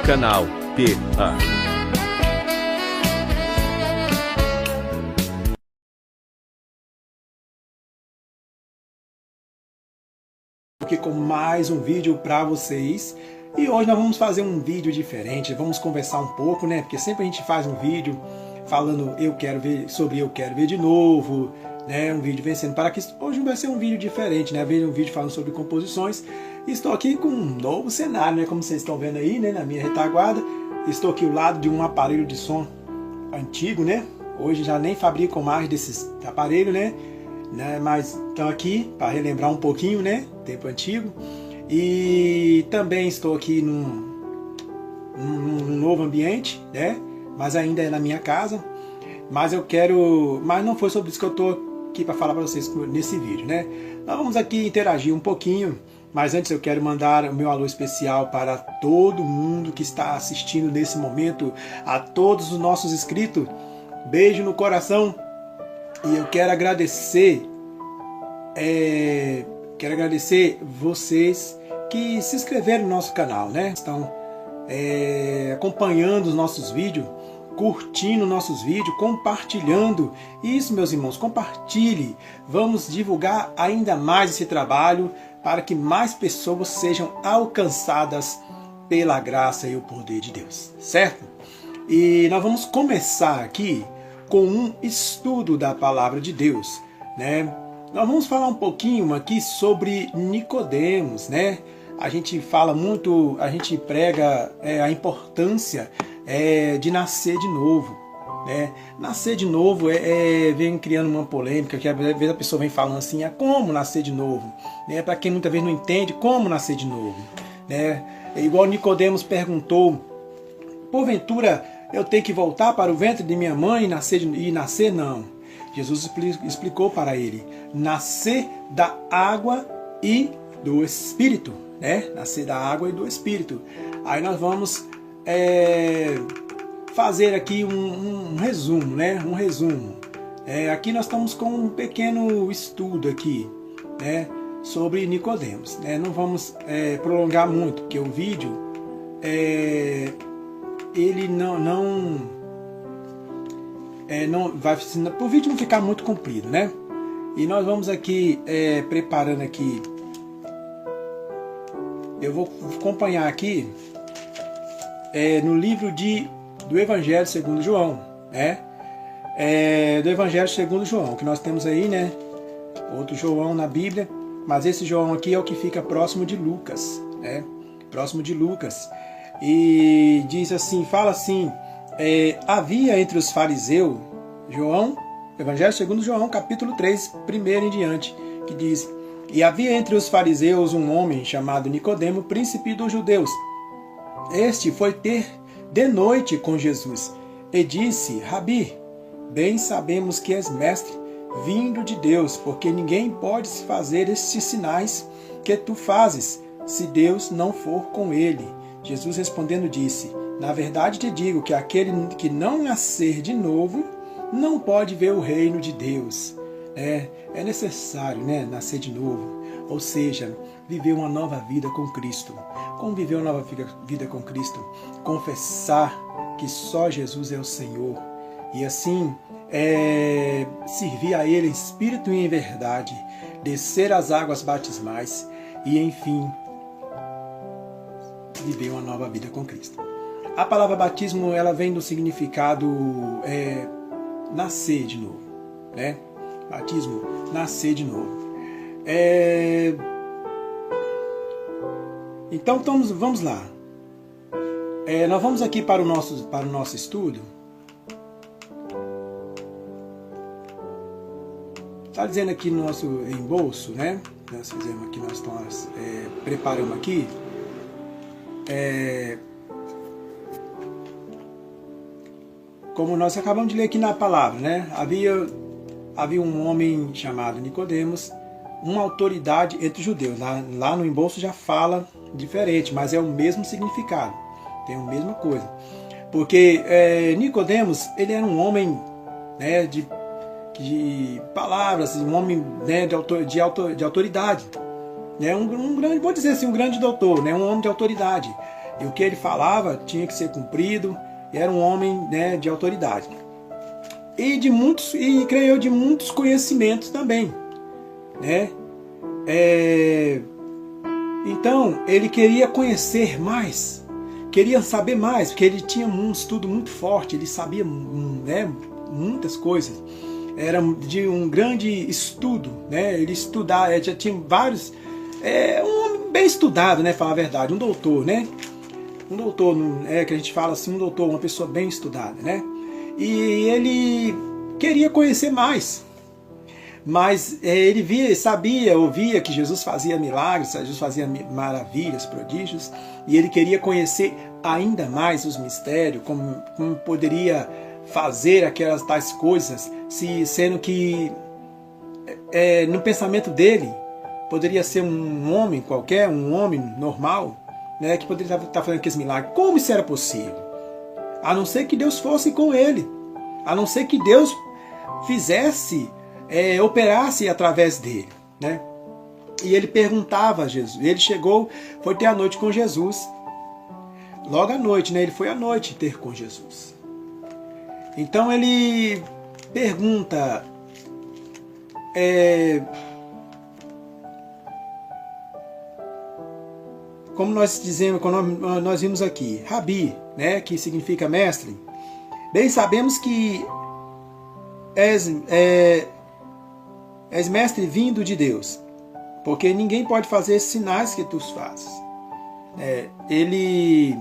Canal PA. Aqui com mais um vídeo para vocês. E hoje nós vamos fazer um vídeo diferente, vamos conversar um pouco, né? Porque sempre a gente faz um vídeo falando eu quero ver de novo, né? Um vídeo vencendo para Cristo. Hoje vai ser um vídeo diferente, né? Um vídeo falando sobre composições. Estou aqui com um novo cenário, né? Como vocês estão vendo aí, né? Na minha retaguarda. Estou aqui ao lado de um aparelho de som antigo, né? Hoje já nem fabrico mais desses aparelhos, né? Mas estão aqui para relembrar um pouquinho, né? Tempo antigo. E também estou aqui num novo ambiente, né? Mas ainda é na minha casa. Mas não foi sobre isso que eu estou aqui para falar para vocês nesse vídeo, né? Nós vamos aqui interagir um pouquinho. Mas antes eu quero mandar o meu alô especial para todo mundo que está assistindo nesse momento, a todos os nossos inscritos. Beijo no coração. E eu quero agradecer vocês que se inscreveram no nosso canal, né? Estão acompanhando os nossos vídeos, curtindo nossos vídeos, compartilhando. Isso, meus irmãos, compartilhe. Vamos divulgar ainda mais esse trabalho para que mais pessoas sejam alcançadas pela graça e o poder de Deus, certo? E nós vamos começar aqui com um estudo da palavra de Deus, né? Nós vamos falar um pouquinho aqui sobre Nicodemos, né? A gente fala muito, a gente prega a importância de nascer de novo, né? Nascer de novo vem criando uma polêmica, que às vezes a pessoa vem falando assim, como nascer de novo, né? Para quem muitas vezes não entende como nascer de novo, né? Igual Nicodemos perguntou, porventura eu tenho que voltar para o ventre de minha mãe e nascer? Não. Jesus explicou para ele, nascer da água e do Espírito, né? Nascer da água e do Espírito. Aí nós vamos fazer aqui um resumo, né? Um resumo. Aqui nós estamos com um pequeno estudo aqui, né? Sobre Nicodemos, né? Não vamos prolongar muito, porque o vídeo ele não vai, para o vídeo não ficar muito comprido, né? E nós vamos aqui preparando aqui. Eu vou acompanhar aqui no livro do Evangelho segundo João, né? Do Evangelho segundo João, que nós temos aí, né? Outro João na Bíblia, mas esse João aqui é o que fica próximo de Lucas, né? Próximo de Lucas. E diz assim, fala assim, havia entre os fariseus, João, Evangelho segundo João, capítulo 3, primeiro em diante, que diz, e havia entre os fariseus um homem chamado Nicodemo, príncipe dos judeus. Este foi ter de noite com Jesus, e disse, Rabi, bem sabemos que és mestre, vindo de Deus, porque ninguém pode fazer estes sinais que tu fazes, se Deus não for com ele. Jesus respondendo disse, na verdade te digo que aquele que não nascer de novo, não pode ver o reino de Deus. É necessário, né, nascer de novo, ou seja, viver uma nova vida com Cristo. Como viver uma nova vida com Cristo? Confessar que só Jesus é o Senhor, e assim servir a Ele em espírito e em verdade, descer as águas batismais, e enfim, viver uma nova vida com Cristo. A palavra batismo, ela vem do significado nascer de novo, né? Batismo, nascer de novo. Então vamos lá. Nós vamos aqui para o nosso estudo. Está dizendo aqui no nosso embolso, né? Nós fizemos aqui, nós preparamos aqui. Como nós acabamos de ler aqui na palavra, né? Havia um homem chamado Nicodemos, uma autoridade entre os judeus. Lá no embolso já fala diferente, mas é o mesmo significado, tem a mesma coisa. Porque Nicodemos, ele era um homem, né, de palavras, um homem, né, de autoridade. Um grande, vou dizer assim, um grande doutor, né, um homem de autoridade. E o que ele falava tinha que ser cumprido. Era um homem, né, de autoridade. E creio eu, de muitos conhecimentos também, né? Então, ele queria conhecer mais, queria saber mais, porque ele tinha um estudo muito forte, ele sabia, né, muitas coisas. Era de um grande estudo, né? Ele estudava, já tinha vários... um homem bem estudado, né? Falar a verdade, um doutor, né? Um doutor, que a gente fala assim, um doutor, uma pessoa bem estudada, né? E ele queria conhecer mais. Mas ele ouvia que Jesus fazia milagres, Jesus fazia maravilhas, prodígios, e ele queria conhecer ainda mais os mistérios, como poderia fazer aquelas tais coisas, sendo que no pensamento dele poderia ser um homem qualquer, um homem normal, né, que poderia estar fazendo aqueles milagres. Como isso era possível? A não ser que Deus fosse com ele, a não ser que Deus fizesse, operasse através dele, né? E ele perguntava a Jesus. Ele chegou, foi ter a noite com Jesus. Logo à noite, né? Ele foi à noite ter com Jesus. Então ele pergunta, como nós dizemos, quando nós vimos aqui, Rabi, né, que significa mestre, bem sabemos que és mestre vindo de Deus, porque ninguém pode fazer esses sinais que tu fazes. Ele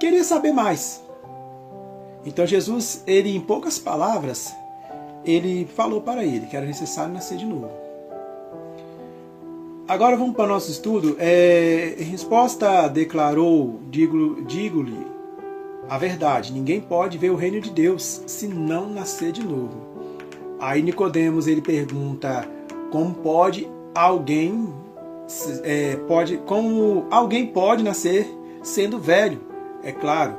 queria saber mais. Então Jesus, ele em poucas palavras, ele falou para ele que era necessário nascer de novo. Agora vamos para o nosso estudo. Em resposta declarou, digo-lhe a verdade, ninguém pode ver o reino de Deus se não nascer de novo. Aí Nicodemos, ele pergunta, como alguém pode nascer sendo velho? É claro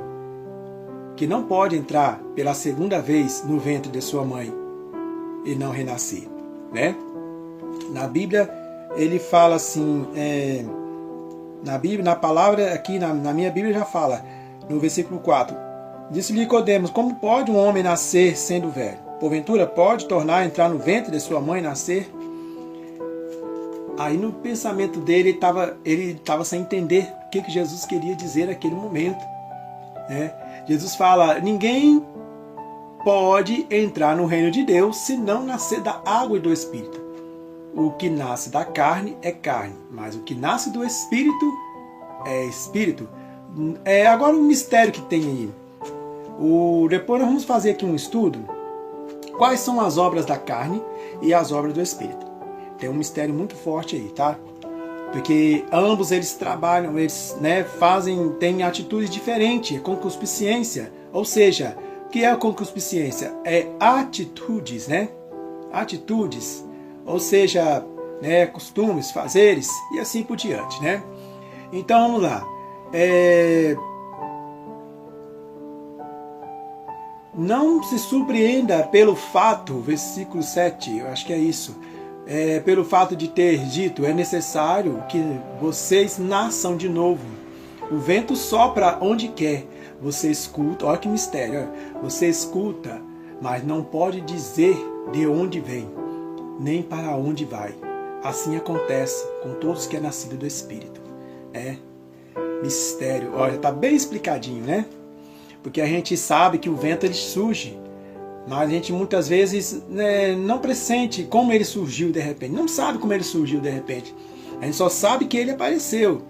que não pode entrar pela segunda vez no ventre de sua mãe e não renascer, né? Na Bíblia ele fala assim, na palavra aqui, na minha Bíblia já fala, no versículo 4, disse-lhe Nicodemos, como pode um homem nascer sendo velho? Porventura pode entrar no ventre de sua mãe e nascer? Aí no pensamento dele, ele estava sem entender o que Jesus queria dizer naquele momento, né? Jesus fala, ninguém pode entrar no reino de Deus se não nascer da água e do Espírito. O que nasce da carne é carne, mas o que nasce do Espírito é Espírito. Agora um mistério que tem aí. Depois nós vamos fazer aqui um estudo. Quais são as obras da carne e as obras do Espírito? Tem um mistério muito forte aí, tá? Porque ambos eles trabalham, eles, né, têm atitudes diferentes, concupiscência. Ou seja, o que é a concupiscência? É atitudes, né? Atitudes, ou seja, né, costumes, fazeres e assim por diante, né? Então vamos lá. Não se surpreenda pelo fato, versículo 7, eu acho que é isso, pelo fato de ter dito, é necessário que vocês nasçam de novo. O vento sopra onde quer, você escuta, olha que mistério, você escuta, mas não pode dizer de onde vem, nem para onde vai. Assim acontece com todos que é nascido do Espírito. Mistério, olha, está bem explicadinho, né? Porque a gente sabe que o vento ele surge, mas a gente muitas vezes, né, não pressente como ele surgiu de repente. Não sabe como ele surgiu de repente. A gente só sabe que ele apareceu,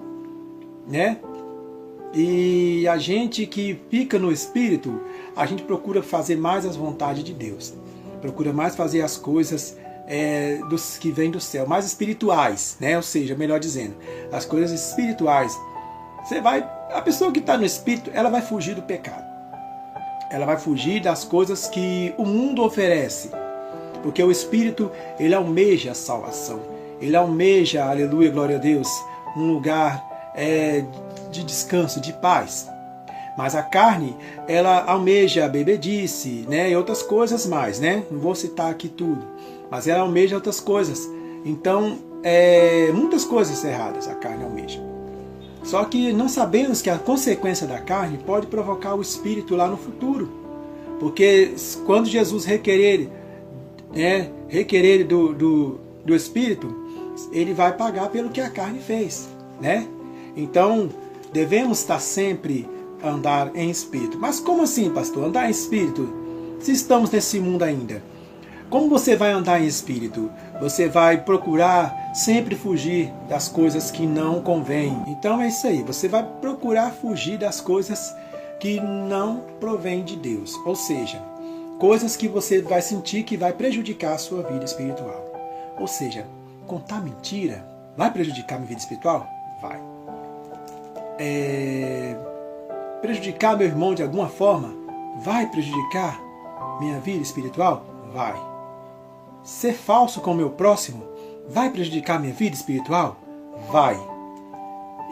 né? E a gente que fica no Espírito, a gente procura fazer mais as vontades de Deus. Procura mais fazer as coisas dos que vêm do céu, mais espirituais, né? Ou seja, melhor dizendo, as coisas espirituais. A pessoa que está no Espírito, ela vai fugir do pecado. Ela vai fugir das coisas que o mundo oferece. Porque o Espírito, ele almeja a salvação. Ele almeja, aleluia, glória a Deus, um lugar de descanso, de paz. Mas a carne, ela almeja a bebedice, né, e outras coisas mais, né? Não vou citar aqui tudo. Mas ela almeja outras coisas. Então, muitas coisas erradas a carne almeja. Só que não sabemos que a consequência da carne pode provocar o espírito lá no futuro. Porque quando Jesus requerer do espírito, ele vai pagar pelo que a carne fez, né? Então, devemos estar sempre andar em espírito. Mas como assim, pastor? Andar em espírito? Se estamos nesse mundo ainda. Como você vai andar em espírito? Você vai procurar sempre fugir das coisas que não convêm. Então é isso aí. Você vai procurar fugir das coisas que não provêm de Deus. Ou seja, coisas que você vai sentir que vai prejudicar a sua vida espiritual. Ou seja, contar mentira vai prejudicar a minha vida espiritual? Vai. Prejudicar meu irmão de alguma forma? Vai prejudicar minha vida espiritual? Vai. Ser falso com o meu próximo? Vai prejudicar minha vida espiritual? Vai.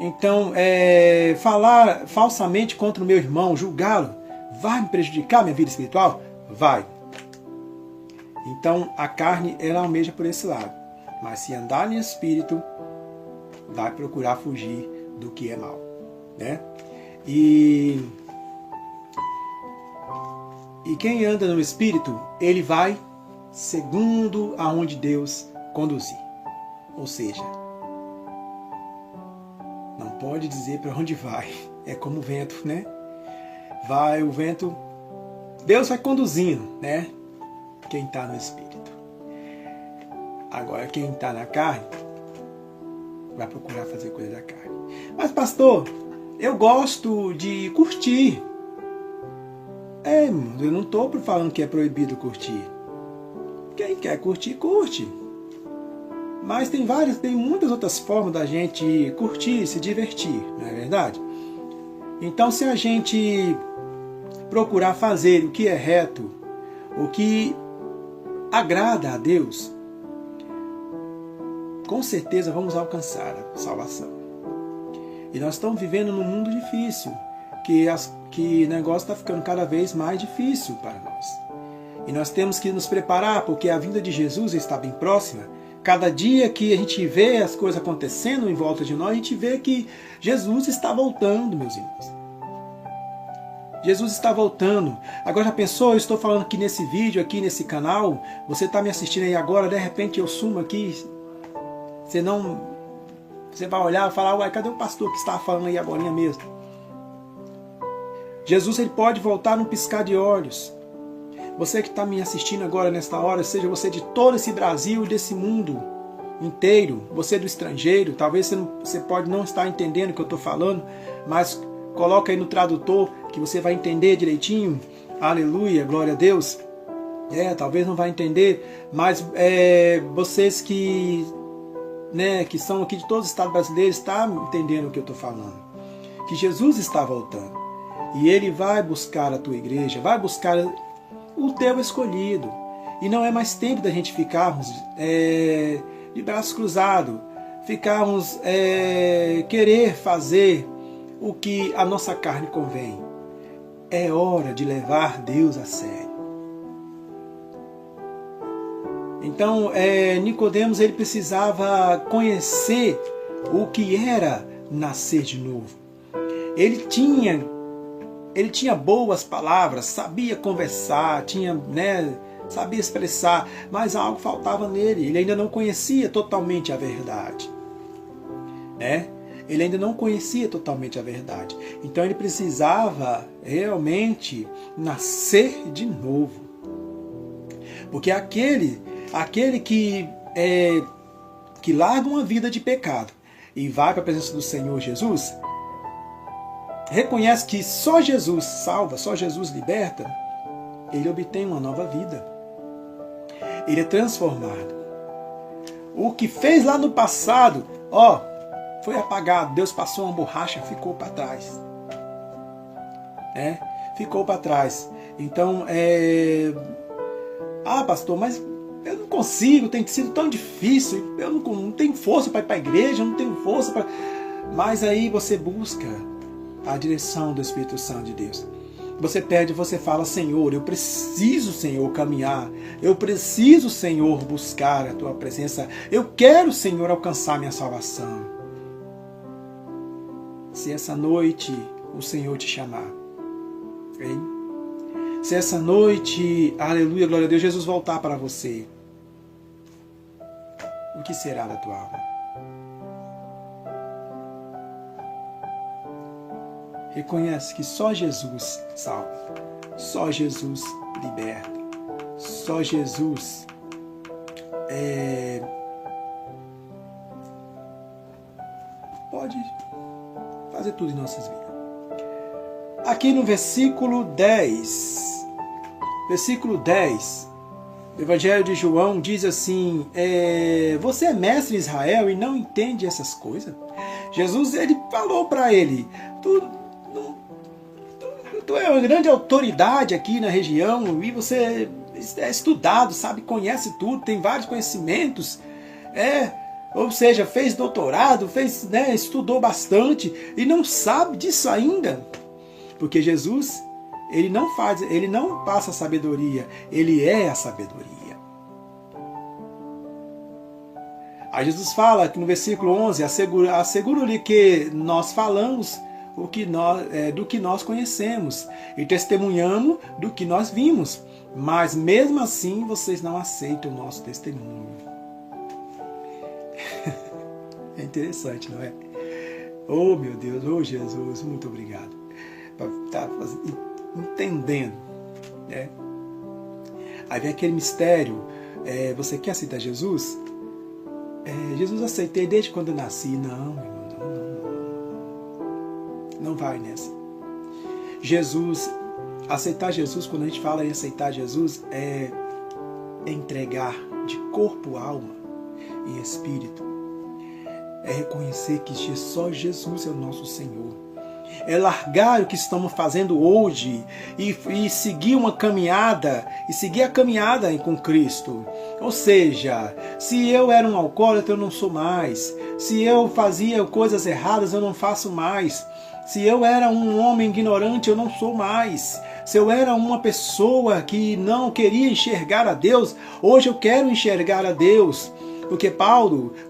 Então, falar falsamente contra o meu irmão, julgá-lo, vai me prejudicar minha vida espiritual? Vai. Então, a carne, ela almeja por esse lado. Mas se andar em espírito, vai procurar fugir do que é mal, né? E quem anda no espírito, ele vai segundo aonde Deus conduzir. Ou seja, não pode dizer para onde vai. É como o vento, né? Vai o vento, Deus vai conduzindo, né? Quem está no espírito. Agora, quem está na carne, vai procurar fazer coisa da carne. Mas, pastor, eu gosto de curtir. Eu não estou falando que é proibido curtir. Quem quer curtir, curte. Mas tem muitas outras formas da gente curtir, se divertir, não é verdade? Então, se a gente procurar fazer o que é reto, o que agrada a Deus, com certeza vamos alcançar a salvação. E nós estamos vivendo num mundo difícil, que o negócio está ficando cada vez mais difícil para nós. E nós temos que nos preparar, porque a vinda de Jesus está bem próxima. Cada dia que a gente vê as coisas acontecendo em volta de nós, a gente vê que Jesus está voltando, meus irmãos. Jesus está voltando. Agora já pensou, eu estou falando aqui nesse vídeo, aqui nesse canal, você está me assistindo aí agora, de repente eu sumo aqui, você vai olhar e falar, uai, cadê o pastor que estava falando aí agora mesmo? Jesus, ele pode voltar num piscar de olhos. Você que está me assistindo agora nesta hora, seja você de todo esse Brasil, desse mundo inteiro, você do estrangeiro, talvez você pode não estar entendendo o que eu estou falando, mas coloca aí no tradutor que você vai entender direitinho. Aleluia, glória a Deus. Talvez não vai entender, mas vocês que são aqui de todos os estados brasileiros estão entendendo o que eu estou falando. Que Jesus está voltando. E Ele vai buscar a tua igreja, vai buscar o teu escolhido. E não é mais tempo da gente ficarmos de braços cruzados, ficarmos querer fazer o que a nossa carne convém. É hora de levar Deus a sério. Então, Nicodemos, ele precisava conhecer o que era nascer de novo. Ele tinha boas palavras, sabia conversar, sabia expressar, mas algo faltava nele. Ele ainda não conhecia totalmente a verdade. Ele ainda não conhecia totalmente a verdade. Então ele precisava realmente nascer de novo. Porque aquele que larga uma vida de pecado e vai para a presença do Senhor Jesus, reconhece que só Jesus salva, só Jesus liberta, ele obtém uma nova vida. Ele é transformado. O que fez lá no passado, foi apagado. Deus passou uma borracha, ficou para trás. Ficou para trás. Então, pastor, mas eu não consigo, tem sido tão difícil, eu não tenho força para ir para a igreja, eu não tenho força para... Mas aí você busca a direção do Espírito Santo de Deus. Você pede, você fala, Senhor, eu preciso, Senhor, caminhar. Eu preciso, Senhor, buscar a Tua presença. Eu quero, Senhor, alcançar minha salvação. se essa noite o Senhor te chamar. Hein? Se essa noite, aleluia, glória a Deus, Jesus voltar para você, o que será da tua alma? Reconhece que só Jesus salva, só Jesus liberta, só Jesus pode fazer tudo em nossas vidas. Aqui no versículo 10, o Evangelho de João diz assim, você é mestre em Israel e não entende essas coisas? Jesus, ele falou para ele, tu é uma grande autoridade aqui na região e você é estudado, sabe, conhece tudo, tem vários conhecimentos, ou seja, fez doutorado, estudou bastante e não sabe disso ainda. Porque Jesus, ele não passa a sabedoria, ele é a sabedoria. Aí Jesus fala que no versículo 11, asseguro-lhe que nós falamos do que nós conhecemos e testemunhamos do que nós vimos, mas mesmo assim vocês não aceitam o nosso testemunho. É interessante, não é? Oh meu Deus, oh Jesus, muito obrigado para estar entendendo, né? Aí vem aquele mistério, você quer aceitar Jesus? Jesus aceitei desde quando eu nasci. Não, meu irmão, não vai nessa. Aceitar Jesus, quando a gente fala em aceitar Jesus, é entregar de corpo, alma e espírito. É reconhecer que só Jesus é o nosso Senhor. É largar o que estamos fazendo hoje e seguir uma caminhada, com Cristo. Ou seja, se eu era um alcoólatra, eu não sou mais. Se eu fazia coisas erradas, eu não faço mais. Se eu era um homem ignorante, eu não sou mais. Se eu era uma pessoa que não queria enxergar a Deus, hoje eu quero enxergar a Deus. Porque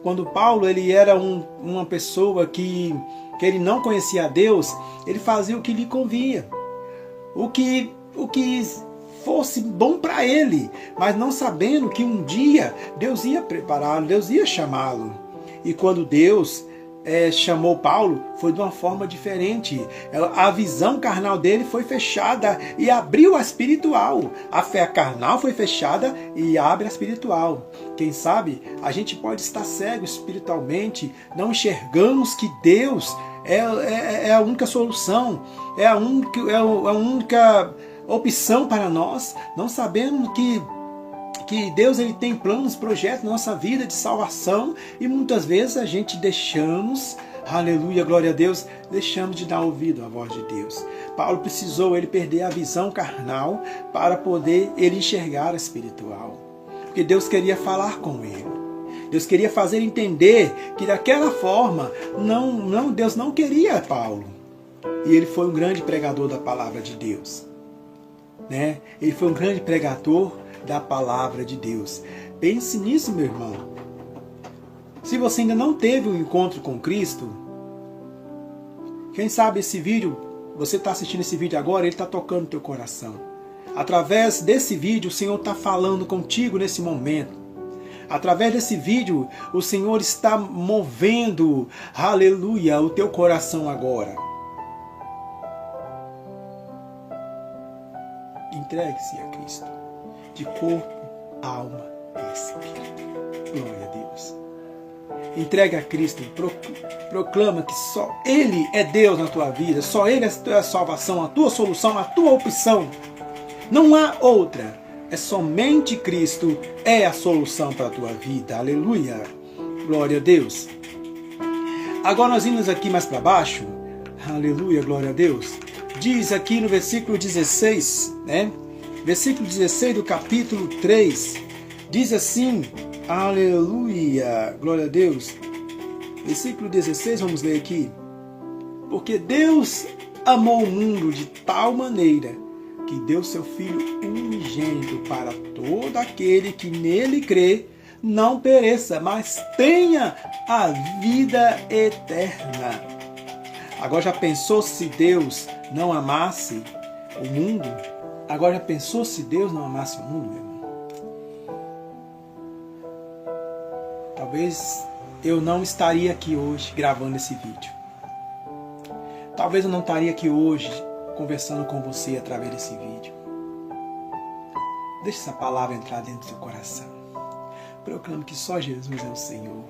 quando Paulo ele era uma pessoa que ele não conhecia a Deus, ele fazia o que lhe convinha, o que fosse bom para ele, mas não sabendo que um dia Deus ia prepará-lo, Deus ia chamá-lo. E quando Deus chamou Paulo, foi de uma forma diferente. A visão carnal dele foi fechada e abriu a espiritual. A fé carnal foi fechada e abre a espiritual. Quem sabe a gente pode estar cego espiritualmente, não enxergamos que Deus é a única solução, é a única opção para nós. Não sabemos que Deus ele tem planos, projetos na nossa vida de salvação e muitas vezes a gente deixamos, aleluia, glória a Deus, deixamos de dar ouvido à voz de Deus. Paulo precisou ele perder a visão carnal para poder ele enxergar a espiritual, porque Deus queria falar com ele. Deus queria fazer entender que daquela forma Deus não queria Paulo. E ele foi um grande pregador da palavra de Deus, né? Ele foi um grande pregador da palavra de Deus. Pense nisso, meu irmão. Se você ainda não teve um encontro com Cristo, quem sabe esse vídeo, você está assistindo esse vídeo agora, ele está tocando no teu coração. Através desse vídeo, o Senhor está falando contigo nesse momento. Através desse vídeo, o Senhor está movendo, aleluia, o teu coração agora. Entregue-se a Cristo, de corpo, alma e espírito. Glória a Deus. Entregue a Cristo, proclama que só Ele é Deus na tua vida, só Ele é a salvação, a tua solução, a tua opção. Não há outra. É somente Cristo é a solução para a tua vida. Aleluia. Glória a Deus. Agora nós vimos aqui mais para baixo. Aleluia, glória a Deus. Diz aqui no versículo 16, né? Versículo 16 do capítulo 3. Diz assim, aleluia, glória a Deus. Versículo 16, vamos ler aqui. Porque Deus amou o mundo de tal maneira que deu seu Filho unigênito para todo aquele que nele crê, não pereça, mas tenha a vida eterna. Agora já pensou se Deus não amasse o mundo? Agora já pensou se Deus não amasse o mundo, meu irmão? Talvez eu não estaria aqui hoje gravando esse vídeo. Talvez eu não estaria aqui hoje conversando com você através desse vídeo. Deixe essa palavra entrar dentro do seu coração. Proclame que só Jesus é o Senhor.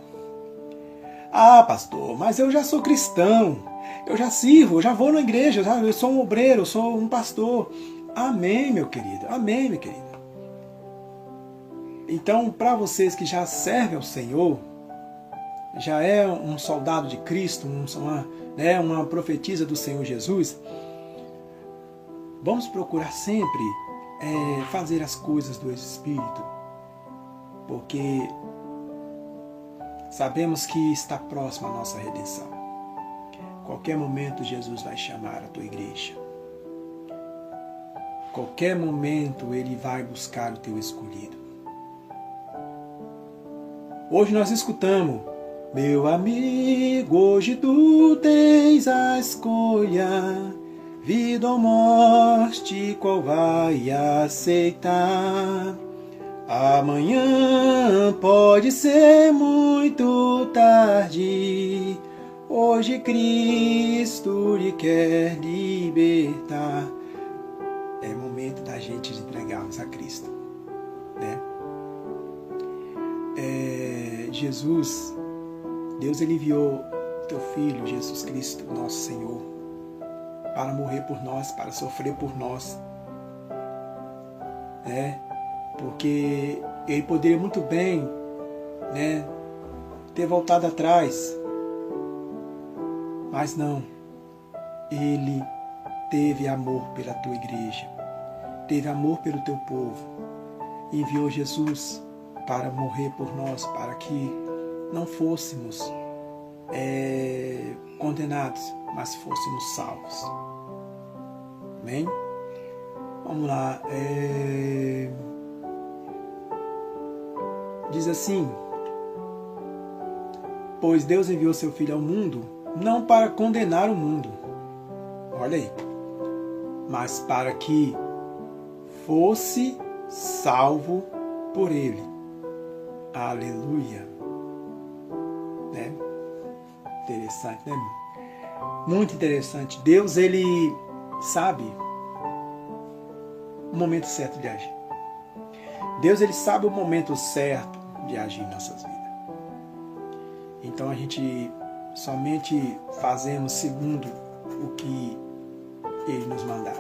Ah, pastor, mas eu já sou cristão. Eu já sirvo, eu já vou na igreja, eu sou um obreiro, eu sou um pastor. Amém, meu querido. Amém, minha querida. Então, para vocês que já servem ao Senhor, já é um soldado de Cristo, uma profetisa do Senhor Jesus, vamos procurar sempre fazer as coisas do Espírito, porque sabemos que está próxima a nossa redenção. Qualquer momento Jesus vai chamar a tua igreja. Qualquer momento Ele vai buscar o teu escolhido. Hoje nós escutamos: meu amigo, hoje tu tens a escolha, vida ou morte, qual vai aceitar? Amanhã pode ser muito tarde, hoje Cristo lhe quer libertar. É momento da gente entregarmos a Cristo, né? Jesus, Deus, Ele enviou o teu Filho, Jesus Cristo, nosso Senhor, para morrer por nós, para sofrer por nós, né? Porque Ele poderia muito bem, né, ter voltado atrás, mas não. Ele teve amor pela tua igreja, teve amor pelo teu povo, e enviou Jesus para morrer por nós, para que não fôssemos condenados, mas fôssemos salvos. Amém? Vamos lá. Diz assim: pois Deus enviou seu Filho ao mundo, não para condenar o mundo, olha aí, mas para que fosse salvo por ele. Aleluia. Né? Interessante, né? Muito interessante. Deus, Ele sabe o momento certo de agir. Deus, Ele sabe o momento certo de agir em nossas vidas. Então a gente somente fazemos segundo o que Ele nos mandar.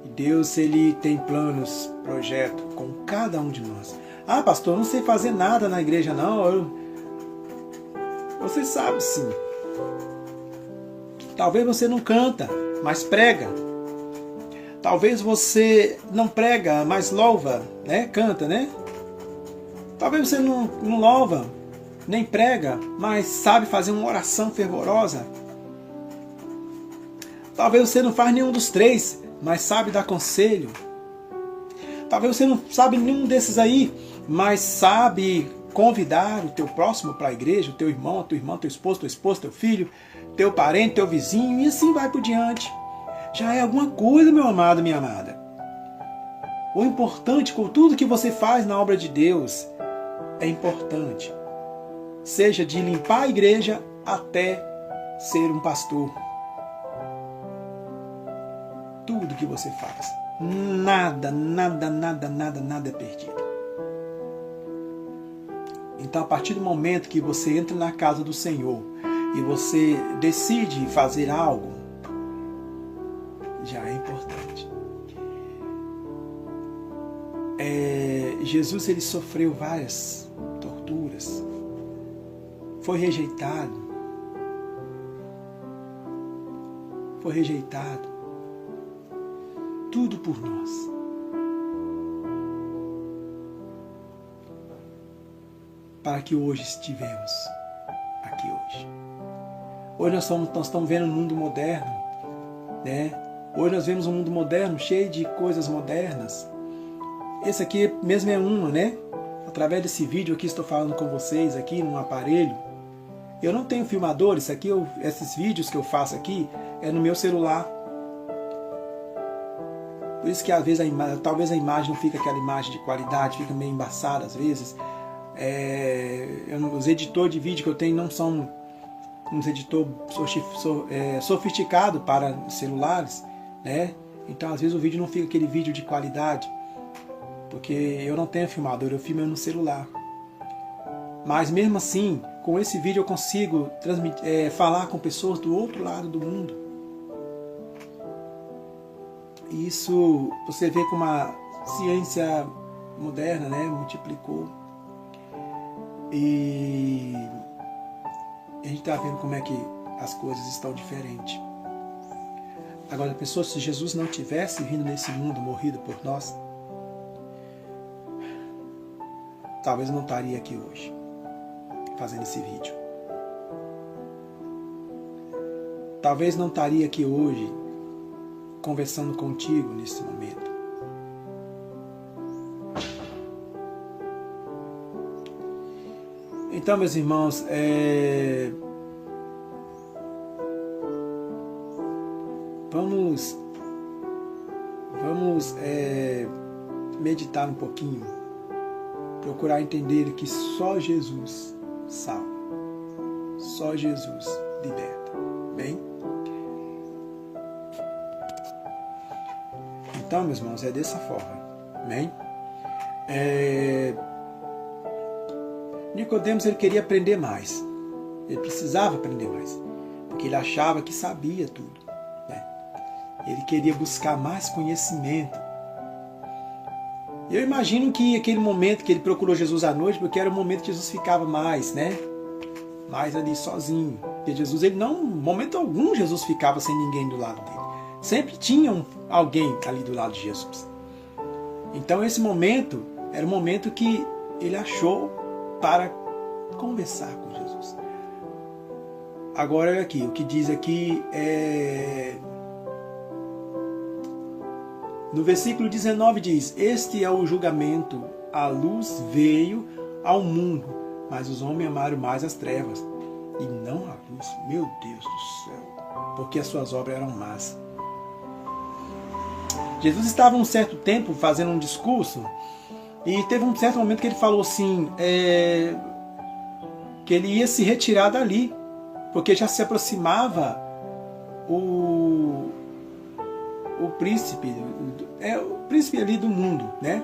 E Deus, Ele tem planos, projetos com cada um de nós. Ah, pastor, eu não sei fazer nada na igreja, não. Você sabe sim. Talvez você não canta, mas prega. Talvez você não prega, mas louva, né? Canta, né? Talvez você não louva, nem prega, mas sabe fazer uma oração fervorosa. Talvez você não faz nenhum dos três, mas sabe dar conselho. Talvez você não sabe nenhum desses aí, mas sabe convidar o teu próximo para a igreja, o teu irmão, a tua irmã, teu esposo, tua esposa, teu filho, teu parente, teu vizinho, e assim vai por diante. Já é alguma coisa, meu amado, minha amada. O importante, com tudo que você faz na obra de Deus, é importante. Seja de limpar a igreja até ser um pastor. Tudo que você faz. Nada é perdido. Então, a partir do momento que você entra na casa do Senhor e você decide fazer algo, já é importante. Jesus, ele sofreu várias torturas, foi rejeitado, tudo por nós. Para que hoje estivemos aqui hoje. Hoje nós estamos vendo um mundo moderno, né? Hoje nós vemos um mundo moderno cheio de coisas modernas. Esse aqui mesmo é uma, né? Através desse vídeo aqui estou falando com vocês aqui num aparelho. Eu não tenho filmador, isso aqui, esses vídeos que eu faço aqui, é no meu celular. Por isso que às vezes talvez a imagem não fica aquela imagem de qualidade, fica meio embaçada às vezes. Os editores de vídeo que eu tenho não são uns editores sofisticados para celulares, né? Então às vezes o vídeo não fica aquele vídeo de qualidade, porque eu não tenho filmador, eu filmo no celular. Mas mesmo assim, com esse vídeo eu consigo falar com pessoas do outro lado do mundo. E isso você vê como a ciência moderna, né, multiplicou. E a gente está vendo como é que as coisas estão diferentes. Agora, a pessoa, se Jesus não tivesse vindo nesse mundo, morrido por nós, talvez eu não estaria aqui hoje, fazendo esse vídeo. Talvez não estaria aqui hoje, conversando contigo nesse momento. Então, meus irmãos, vamos meditar um pouquinho, procurar entender que só Jesus salva, só Jesus liberta, bem? Então, meus irmãos, é dessa forma, bem? Nicodemos, ele queria aprender mais, ele precisava aprender mais, porque ele achava que sabia tudo, né? Ele queria buscar mais conhecimento. Eu imagino que aquele momento que ele procurou Jesus à noite, porque era o momento que Jesus ficava mais, né? Mais ali sozinho. Porque Jesus, ele não, em momento algum, Jesus ficava sem ninguém do lado dele. Sempre tinha alguém ali do lado de Jesus. Então esse momento era o momento que ele achou para conversar com Jesus. Agora olha aqui, o que diz aqui no versículo 19 diz: este é o julgamento, a luz veio ao mundo, mas os homens amaram mais as trevas e não a luz. Meu Deus do céu, porque as suas obras eram más. Jesus estava um certo tempo fazendo um discurso e teve um certo momento que ele falou assim, que ele ia se retirar dali, porque já se aproximava o príncipe, o príncipe ali do mundo, né?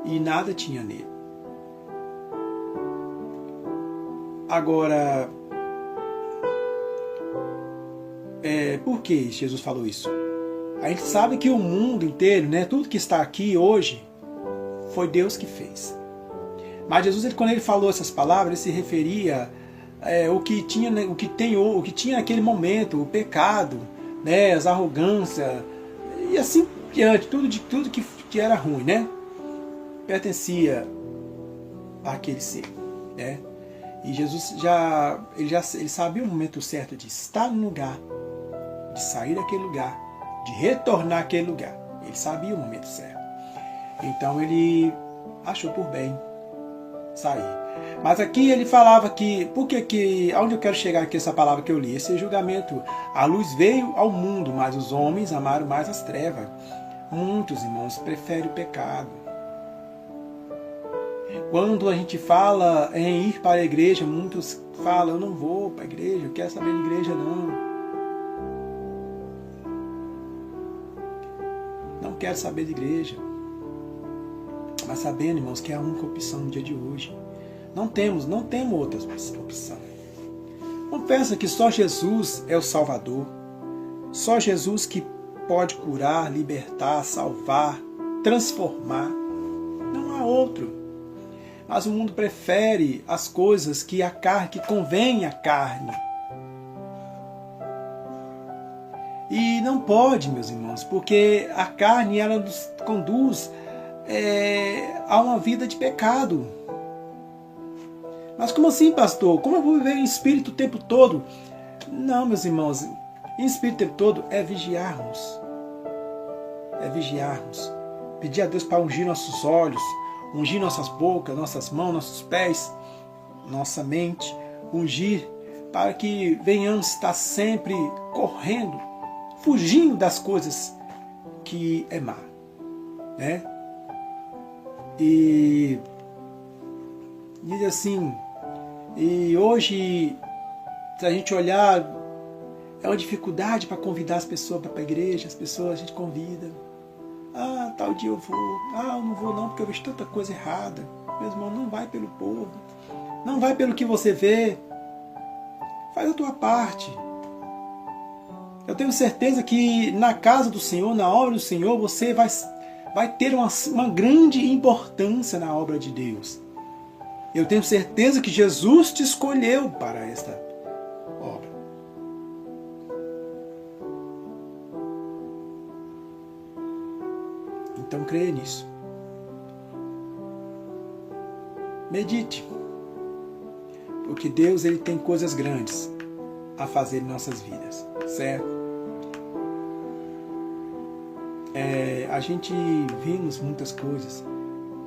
E nada tinha nele. Agora, por que Jesus falou isso? A gente sabe que o mundo inteiro, né, tudo que está aqui hoje, foi Deus que fez. Mas Jesus, quando ele falou essas palavras, ele se referia o que tinha naquele momento, o pecado, né, as arrogâncias e assim diante, tudo que era ruim, né, pertencia àquele ser, né? E Jesus ele sabia o momento certo de estar no lugar, de sair daquele lugar, de retornar àquele lugar. Ele sabia o momento certo. Então ele achou por bem sair. Mas aqui ele falava que, onde eu quero chegar aqui, essa palavra que eu li, esse julgamento, a luz veio ao mundo, mas os homens amaram mais as trevas. Muitos irmãos preferem o pecado. Quando a gente fala em ir para a igreja, muitos falam, eu não vou para a igreja, eu quero saber de igreja não. Não quero saber de igreja. Mas sabendo, irmãos, que é a única opção no dia de hoje. Não temos outra opção. Não pensa que só Jesus é o Salvador. Só Jesus que pode curar, libertar, salvar, transformar. Não há outro. Mas o mundo prefere as coisas que convém à carne. E não pode, meus irmãos, porque a carne ela nos conduz a uma vida de pecado. Mas como assim, pastor? Como eu vou viver em espírito o tempo todo? Não, meus irmãos, em espírito o tempo todo é vigiarmos. É vigiarmos. Pedir a Deus para ungir nossos olhos, ungir nossas bocas, nossas mãos, nossos pés, nossa mente, ungir para que venhamos estar sempre correndo, fugindo das coisas que é má, né? E diz assim, e hoje, se a gente olhar, é uma dificuldade para convidar as pessoas para a igreja. As pessoas a gente convida, tal dia eu vou, eu não vou não porque eu vejo tanta coisa errada. Meu irmão, não vai pelo povo, não vai pelo que você vê, faz a tua parte. Eu tenho certeza que na casa do Senhor, na obra do Senhor, você vai ter uma grande importância na obra de Deus. Eu tenho certeza que Jesus te escolheu para esta obra. Então creia nisso. Medite. Porque Deus, ele tem coisas grandes a fazer em nossas vidas, certo? A gente vimos muitas coisas.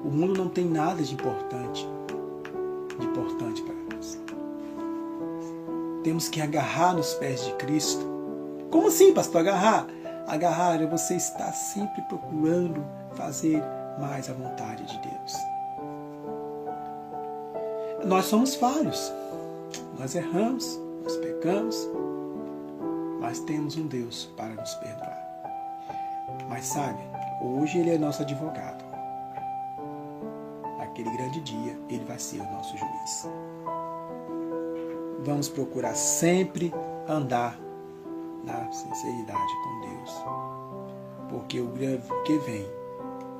O mundo não tem nada de importante para nós. Temos que agarrar nos pés de Cristo. Como assim, pastor, agarrar? Agarrar é você estar sempre procurando fazer mais a vontade de Deus. Nós somos falhos, nós erramos, nós pecamos, mas temos um Deus para nos perdoar. Mas sabe, hoje Ele é nosso advogado. Naquele grande dia, Ele vai ser o nosso juiz. Vamos procurar sempre andar na sinceridade com Deus. Porque o que vem,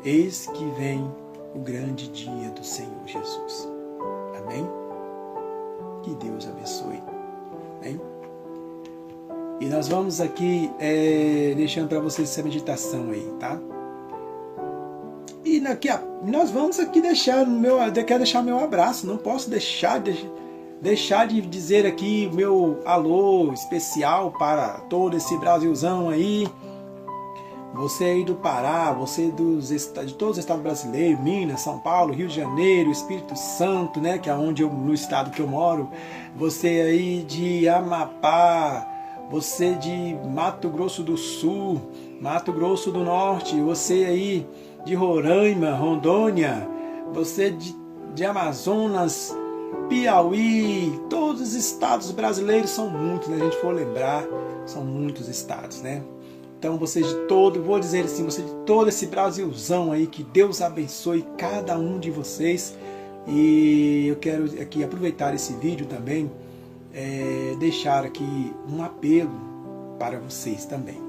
eis que vem o grande dia do Senhor Jesus. Amém? Que Deus abençoe. Amém? E nós vamos aqui deixando para vocês essa meditação aí, tá? E nós vamos aqui quero deixar meu abraço. Não posso deixar de dizer aqui meu alô especial para todo esse Brasilzão aí. Você aí do Pará, você de todos os estados brasileiros, Minas, São Paulo, Rio de Janeiro, Espírito Santo, né, que é no estado que eu moro. Você aí de Amapá, você de Mato Grosso do Sul, Mato Grosso do Norte, você aí de Roraima, Rondônia, você de Amazonas, Piauí, todos os estados brasileiros são muitos, né? Se a gente for lembrar, são muitos estados, né? Então você de todo esse Brasilzão aí, que Deus abençoe cada um de vocês. E eu quero aqui aproveitar esse vídeo também, deixar aqui um apelo para vocês também.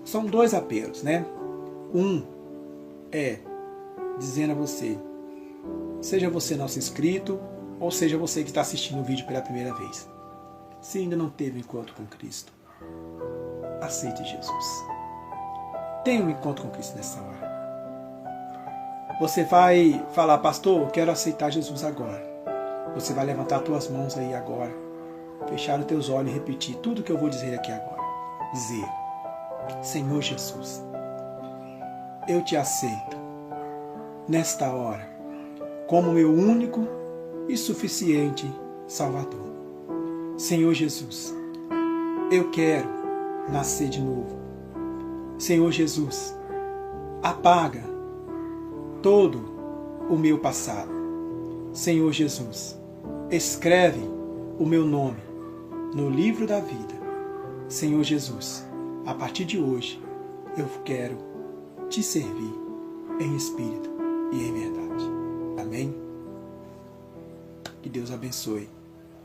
São dois apelos, né? Um é dizendo a você, seja você nosso inscrito, ou seja você que está assistindo o vídeo pela primeira vez. Se ainda não teve um encontro com Cristo, aceite Jesus. Tenha um encontro com Cristo nessa hora. Você vai falar, pastor, eu quero aceitar Jesus agora. Você vai levantar as tuas mãos aí agora, fechar os teus olhos e repetir tudo que eu vou dizer aqui agora. Dizer, Senhor Jesus, eu te aceito nesta hora como meu único e suficiente Salvador. Senhor Jesus, eu quero nascer de novo. Senhor Jesus, apaga todo o meu passado. Senhor Jesus, escreve o meu nome no livro da vida. Senhor Jesus, a partir de hoje, eu quero te servir em espírito e em verdade. Amém? Que Deus abençoe,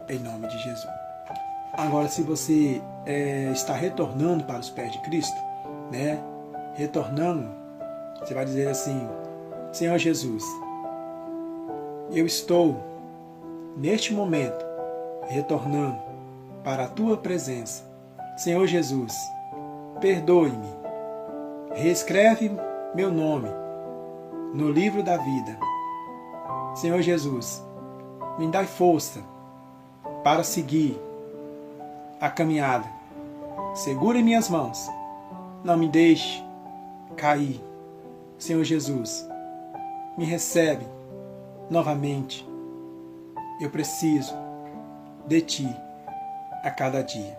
em nome de Jesus. Agora, se você está retornando para os pés de Cristo, né? Retornando, você vai dizer assim, Senhor Jesus, eu estou, neste momento, retornando para a Tua presença. Senhor Jesus, perdoe-me, reescreve meu nome no livro da vida. Senhor Jesus, me dai força para seguir a caminhada. Segura em minhas mãos, não me deixe cair. Senhor Jesus, me recebe novamente. Eu preciso de Ti a cada dia.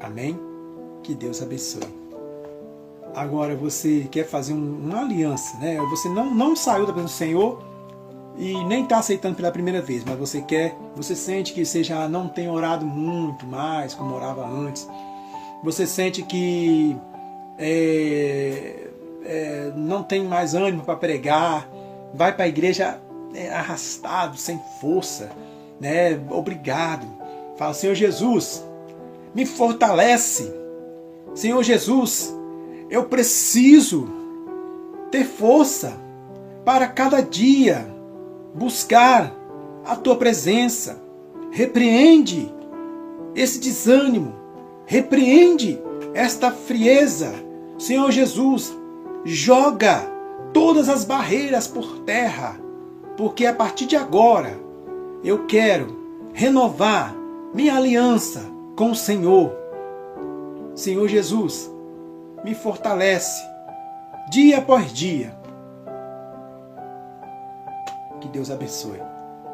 Amém? Que Deus abençoe. Agora você quer fazer uma aliança, né? Você não saiu da presença do Senhor e nem está aceitando pela primeira vez, mas você sente que você já não tem orado muito mais como orava antes. Você sente que não tem mais ânimo para pregar, vai para a igreja arrastado, sem força, né? Obrigado. Fala, Senhor Jesus, me fortalece. Senhor Jesus, eu preciso ter força para cada dia buscar a Tua presença. Repreende esse desânimo, repreende esta frieza. Senhor Jesus, joga todas as barreiras por terra, porque a partir de agora eu quero renovar minha aliança com o Senhor. Senhor Jesus, me fortalece dia após dia. Que Deus abençoe.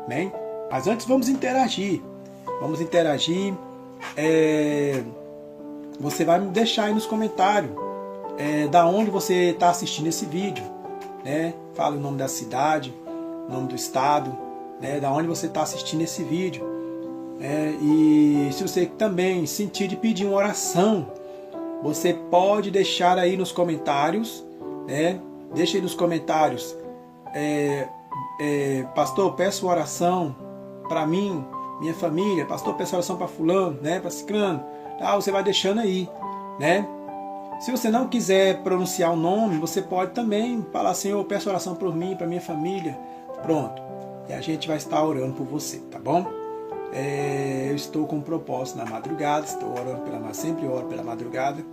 Amém? Mas antes vamos interagir. Vamos interagir. Você vai me deixar aí nos comentários da onde você está assistindo esse vídeo, né? Fala o nome da cidade, o nome do estado, né? Da onde você está assistindo esse vídeo. E se você também sentir de pedir uma oração, você pode deixar aí nos comentários, né? Deixa aí nos comentários, pastor, peço oração para mim, minha família, pastor, peço oração para fulano, né? Para ciclano, você vai deixando aí, né? Se você não quiser pronunciar o nome, você pode também falar, Senhor, eu peço oração por mim, para minha família, pronto, e a gente vai estar orando por você, tá bom? Eu estou com um propósito na madrugada, estou orando sempre oro pela madrugada,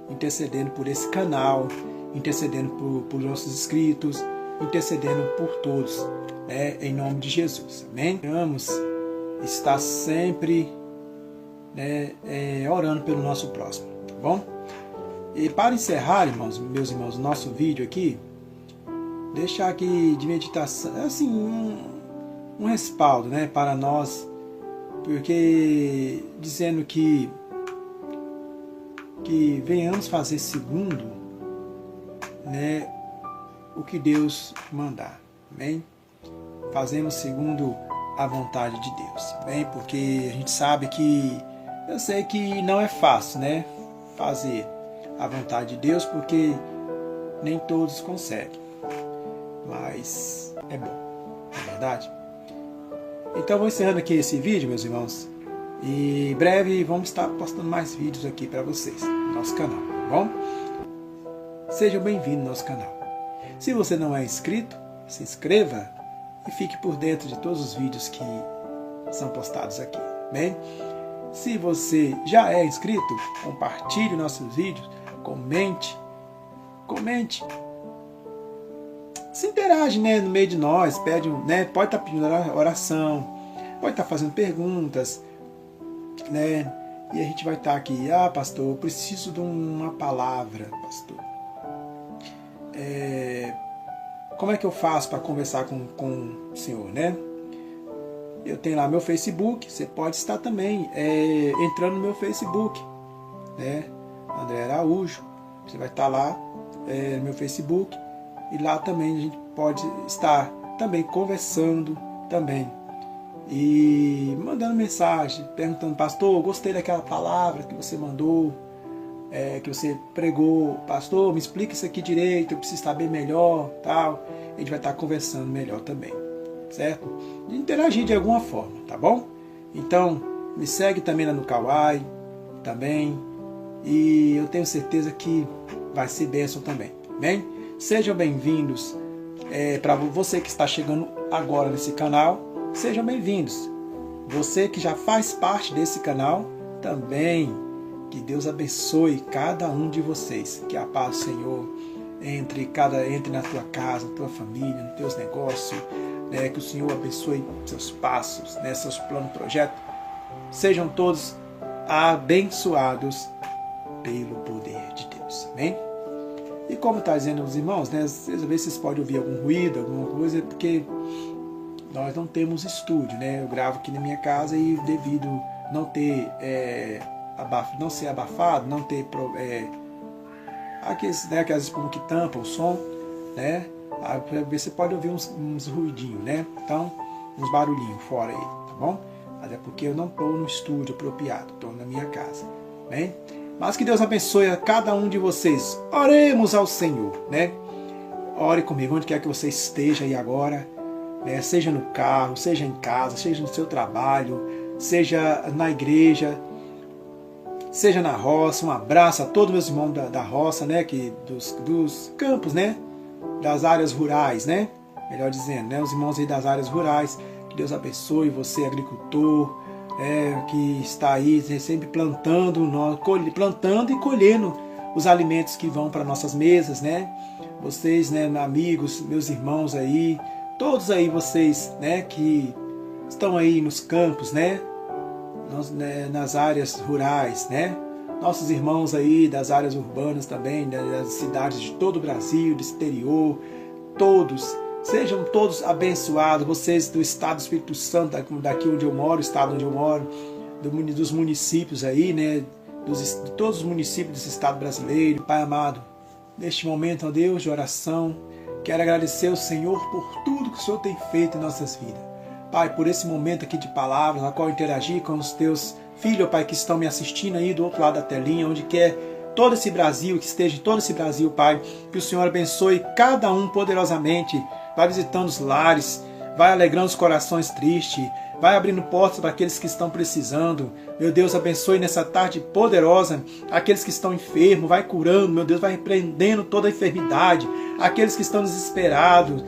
intercedendo por esse canal, intercedendo por nossos inscritos, intercedendo por todos, né, em nome de Jesus. Amém? Vamos estar sempre, né, orando pelo nosso próximo, tá bom? E para encerrar, meus irmãos, o nosso vídeo aqui, deixar aqui de meditação, assim, um respaldo, né, para nós, porque dizendo que venhamos fazer segundo, né, o que Deus mandar, amém? Fazemos segundo a vontade de Deus, amém? Porque a gente sabe que, eu sei que não é fácil, né, fazer a vontade de Deus, porque nem todos conseguem, mas é bom, não é verdade? Então vou encerrando aqui esse vídeo, meus irmãos, e em breve vamos estar postando mais vídeos aqui para vocês no nosso canal, tá bom? Sejam bem-vindos ao nosso canal. Se você não é inscrito, se inscreva e fique por dentro de todos os vídeos que são postados aqui, bem? Se você já é inscrito, compartilhe nossos vídeos, comente, se interage, né, no meio de nós, pede, né, pode estar pedindo oração, pode estar fazendo perguntas, né, e a gente vai estar aqui, pastor, eu preciso de uma palavra, pastor. Como é que eu faço para conversar com o senhor, né? Eu tenho lá meu Facebook, você pode estar também entrando no meu Facebook, né? André Araújo, você vai estar lá no meu Facebook, e lá também a gente pode estar também conversando também, e mandando mensagem, perguntando, pastor, gostei daquela palavra que você mandou, que você pregou, pastor, me explica isso aqui direito, eu preciso saber melhor, tal. A gente vai estar conversando melhor também, certo? De interagir de alguma forma, tá bom? Então, me segue também lá no Kawaii, também, e eu tenho certeza que vai ser bênção também, bem? Sejam bem-vindos, para você que está chegando agora nesse canal, sejam bem-vindos. Você que já faz parte desse canal, também, que Deus abençoe cada um de vocês, que a paz do Senhor entre na tua casa, na tua família, nos teus negócios, né? Que o Senhor abençoe seus passos, né? Seus planos, projetos. Sejam todos abençoados pelo poder de Deus. Amém? E como está dizendo os irmãos, né? Às vezes vocês podem ouvir algum ruído, alguma coisa, porque nós não temos estúdio, né? Eu gravo aqui na minha casa e devido não ter não ser abafado, não ter aqueles, né, aquelas espumas que tampam o som, né? Você pode ouvir uns ruidinhos, né? Então, uns barulhinhos fora aí, tá bom? Até porque eu não estou no estúdio apropriado, estou na minha casa, bem? Mas que Deus abençoe a cada um de vocês. Oremos ao Senhor, né? Ore comigo, onde quer que você esteja aí agora, né? Seja no carro, seja em casa, seja no seu trabalho, seja na igreja, seja na roça. Um abraço a todos meus irmãos da roça, né? Dos campos, né? Das áreas rurais, né? Melhor dizendo, né? Os irmãos aí das áreas rurais. Que Deus abençoe você, agricultor, que está aí sempre plantando e colhendo os alimentos que vão para nossas mesas, né? Vocês, né, amigos, meus irmãos aí, todos aí vocês, né, que estão aí nos campos, né? Nas áreas rurais, né? Nossos irmãos aí das áreas urbanas também, das cidades de todo o Brasil, do exterior, todos, sejam todos abençoados, vocês do estado do Espírito Santo, daqui onde eu moro, o estado onde eu moro, dos municípios aí, né? De todos os municípios desse estado brasileiro. Pai amado, neste momento, ó Deus, de oração, quero agradecer ao Senhor por tudo que o Senhor tem feito em nossas vidas. Pai, por esse momento aqui de palavras, na qual eu interagi com os teus filhos, Pai, que estão me assistindo aí do outro lado da telinha, onde quer todo esse Brasil, que esteja em todo esse Brasil, Pai, que o Senhor abençoe cada um poderosamente, vai visitando os lares, vai alegrando os corações tristes, vai abrindo portas para aqueles que estão precisando. Meu Deus, abençoe nessa tarde poderosa aqueles que estão enfermos, vai curando, meu Deus, vai repreendendo toda a enfermidade, aqueles que estão desesperados,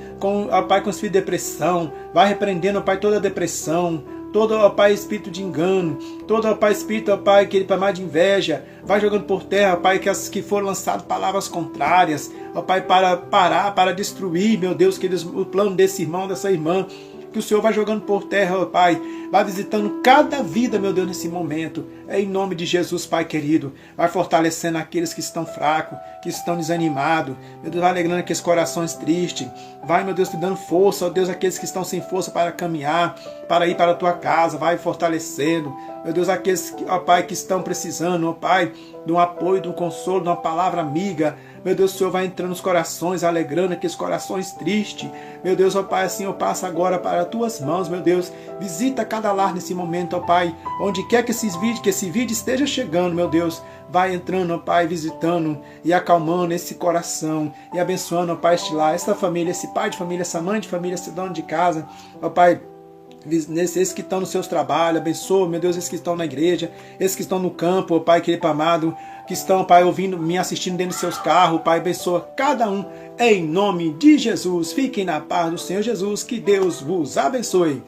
Pai, com espírito de depressão, vai repreendendo, Pai, toda a depressão, todo, ó Pai, espírito de engano, todo, ó Pai, espírito, ó Pai, que ele para mais de inveja, vai jogando por terra, ó Pai, que foram lançadas palavras contrárias, ó Pai, para parar, para destruir, meu Deus, o plano desse irmão, dessa irmã, que o Senhor vai jogando por terra, ó Pai, vai visitando cada vida, meu Deus, nesse momento, em nome de Jesus, Pai querido, vai fortalecendo aqueles que estão fracos, que estão desanimados, meu Deus, vai alegrando aqueles corações tristes, vai, meu Deus, te dando força, ó Deus, aqueles que estão sem força para caminhar, para ir para a tua casa, vai fortalecendo, meu Deus, aqueles, ó Pai, que estão precisando, ó Pai, de um apoio, de um consolo, de uma palavra amiga. Meu Deus, o Senhor vai entrando nos corações, alegrando aqueles corações tristes. Meu Deus, ó Pai, assim eu passo agora para as tuas mãos, meu Deus. Visita cada lar nesse momento, ó Pai. Onde quer que esse vídeo esteja chegando, meu Deus. Vai entrando, ó Pai, visitando e acalmando esse coração. E abençoando, ó Pai, este lar, essa família, esse pai de família, essa mãe de família, esse dono de casa. Ó Pai, esses que estão nos seus trabalhos, abençoa, meu Deus, esses que estão na igreja, esses que estão no campo, ó Pai, querido amado, que estão, Pai, ouvindo, me assistindo dentro dos seus carros, Pai, abençoa cada um, em nome de Jesus. Fiquem na paz do Senhor Jesus, que Deus vos abençoe.